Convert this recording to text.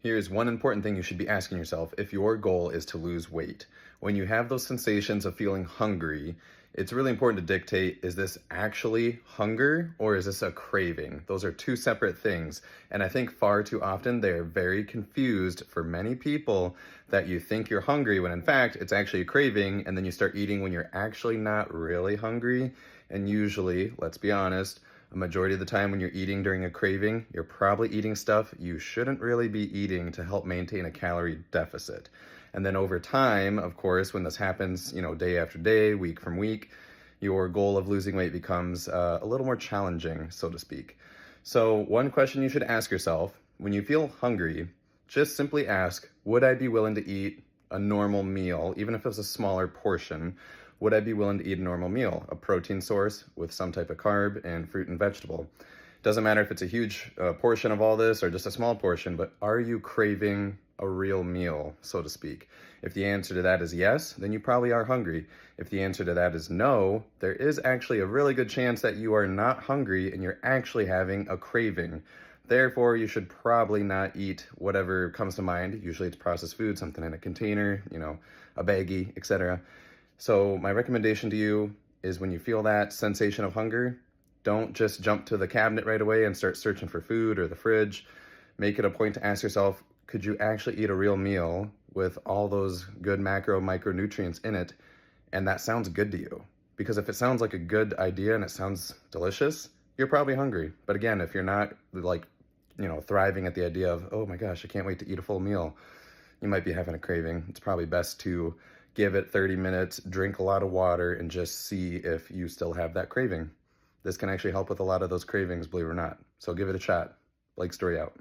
Here's one important thing you should be asking yourself if your goal is to lose weight. When you have those sensations of feeling hungry, it's really important to dictate, is this actually hunger or is this a craving? Those are two separate things. And I think far too often they're very confused for many people that you think you're hungry when in fact it's actually a craving, and then you start eating when you're actually not really hungry. And usually, let's be honest, a majority of the time when you're eating during a craving, you're probably eating stuff you shouldn't really be eating to help maintain a calorie deficit. And then over time, of course, when this happens, day after day, week from week, your goal of losing weight becomes a little more challenging, so to speak. So one question you should ask yourself when you feel hungry, just simply ask, would I be willing to eat a normal meal, even if it's a smaller portion? Would I be willing to eat a normal meal, a protein source with some type of carb and fruit and vegetable? Doesn't matter if it's a huge portion of all this or just a small portion, but are you craving a real meal, so to speak? If the answer to that is yes, then you probably are hungry. If the answer to that is no, there is actually a really good chance that you are not hungry and you're actually having a craving. Therefore, you should probably not eat whatever comes to mind. Usually it's processed food, something in a container, a baggie, etc. So my recommendation to you is when you feel that sensation of hunger, don't just jump to the cabinet right away and start searching for food or the fridge. Make it a point to ask yourself, could you actually eat a real meal with all those good macro micronutrients in it? And that sounds good to you. Because if it sounds like a good idea and it sounds delicious, you're probably hungry. But again, if you're not thriving at the idea of, oh my gosh, I can't wait to eat a full meal, you might be having a craving. It's probably best to give it 30 minutes, drink a lot of water, and just see if you still have that craving. This can actually help with a lot of those cravings, believe it or not. So give it a shot. Blake Story out.